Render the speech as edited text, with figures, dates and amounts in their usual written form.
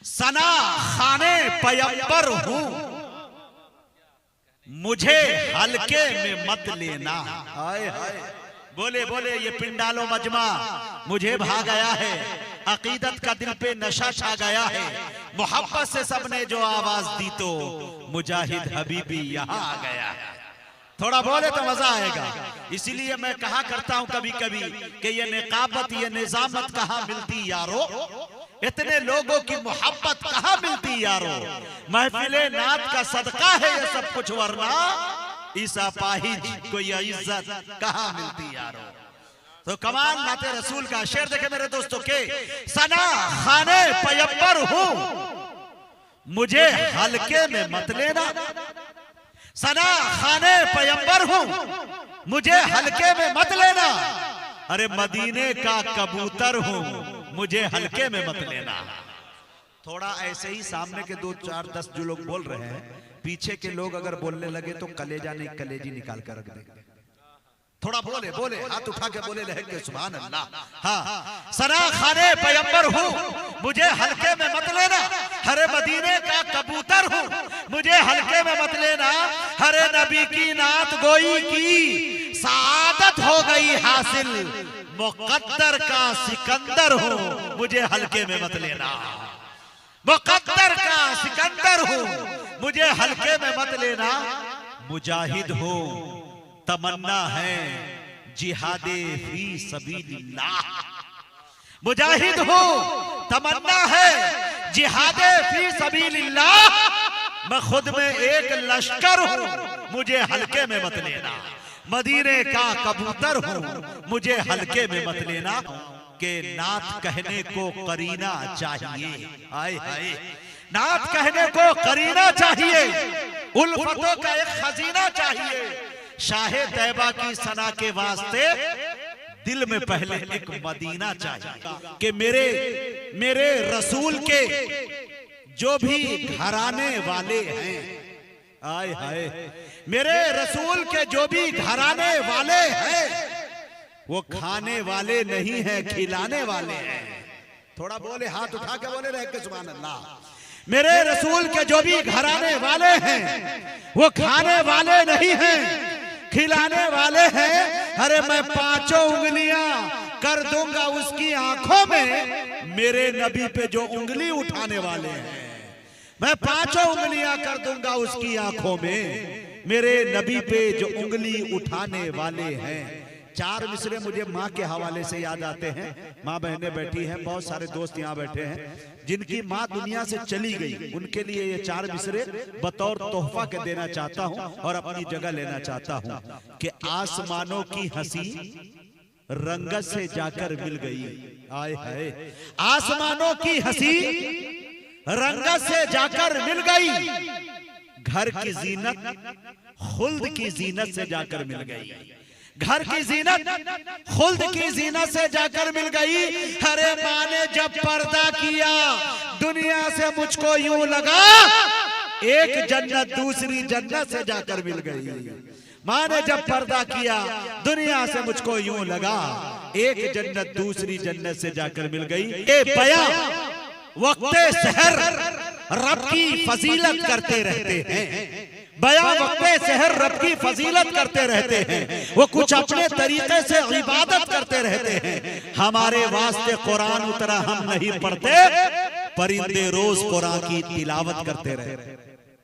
सना खाने पैगंबर हूं, मुझे हल्के में मत लेना। हाय हाय, बोले बोले ये पिंडालो मजमा मुझे भा गया है, अकीदत का दिल पे नशा छा गया है, मोहब्बत से सबने जो आवाज दी तो मुजाहिद हबीबी यहाँ आ गया है। थोड़ा बोले तो मजा आएगा। इसीलिए मैं कहा करता हूं कभी कभी कि ये निकाबत ये निजामत कहाँ मिलती यारो, इतने लोगों की मोहब्बत कहाँ मिलती यारो, महफिले नात का सदका है ये सब कुछ, वरना ईसा पाहिज को ये इज्जत कहाँ मिलती यारो। तो कमाल नाते रसूल का शेर देखे मेरे दोस्तों के, सना खाने पैगंबर हूं, मुझे हल्के में मत लेना। सना खाने पैगंबर हूं, मुझे हल्के में मत लेना। अरे मदीने का कबूतर हूं, मुझे हल्के में मत लेना। थोड़ा ऐसे ही सामने के 2 4 10 जो लोग बोल रहे हैं, पीछे के लोग अगर बोलने लगे तो कलेजा नहीं कलेजी निकाल कर रख देंगे। थोड़ा बोले बोले हाथ उठा के बोले लहक के सुभान अल्लाह। हाँ, सना खाने पैगंबर हूं, मुझे हल्के में मत लेना। हरे मदीने का कबूतर हूं, मुझे हल्के में मत लेना। हरे नबी की नात गोई की सादत हो गई हासिल, मुकद्दर का सिकंदर हूं, मुझे हल्के में मत लेना। मुकद्दर का सिकंदर हूं, मुझे हल्के में मत लेना। मुजाहिद हूं, तमन्ना है जिहादे फी सबीलिल्लाह। मुजाहिद हूं, तमन्ना है जिहादे फी सबीलिल्लाह। मैं खुद में एक लश्कर हूं, मुझे हल्के में मत लेना। मदीने का कबूतर हूं, मुझे हल्के में मत लेना। के नात कहने को करीना चाहिए। आए हाय, नात कहने को करीना चाहिए, उल्फतों का एक खजीना चाहिए। शाहे तैयबा की सना के वास्ते दिल में पहले एक मदीना चाहिए कि मेरे रसूल के जो भी घराने वाले हैं, आए हाय, मेरे रसूल के जो भी घराने वाले हैं वो खाने वाले नहीं हैं, खिलाने वाले हैं। थोड़ा बोले हाथ उठा के बोले रह के सुभान अल्लाह। मेरे रसूल के जो भी घराने वाले हैं वो खाने वाले नहीं हैं, खिलाने वाले हैं। अरे मैं 5 उंगलियां कर दूंगा उसकी आंखों में, मेरे नबी पे जो उंगली उठाने वाले हैं। मैं 5 उंगलियां कर दूंगा उसकी आंखों में, मेरे नबी पे जो उंगली उठाने वाले हैं। 4 मिसरे मुझे माँ के हवाले से याद आते हैं। माँ बहनें बैठी हैं, बहुत सारे दोस्त यहाँ बैठे हैं जिनकी माँ दुनिया से चली गई, उनके लिए ये 4 मिसरे बतौर तोहफा के देना चाहता हूँ और अपनी जगह लेना चाहता हूँ कि आसमानों की हंसी रंगत से जाकर मिल गई। आए हाय, आसमानों की हंसी रंगत से जाकर मिल गई। घर की जीनत खुल्द की जीनत से जाकर मिल गई। घर की जीनत खुल्द की जीनत से जाकर मिल गई। हरे माँ ने जब पर्दा किया दुनिया से मुझको यूं लगा, एक जन्नत दूसरी जन्नत से जाकर मिल गई। माँ ने जब पर्दा किया दुनिया से मुझको यूं लगा, एक जन्नत दूसरी जन्नत से जाकर मिल गई। ए बयां वक्ते सहर रब की फजीलत करते रहते हैं। बयां वक्ते सहर रब की फजीलत करते रहते हैं। वो कुछ अपने तरीके से इबादत करते रहते हैं। हमारे वास्ते कुरान उतरा हम नहीं पढ़ते, परिंदे रोज कुरान की तिलावत करते रहते हैं।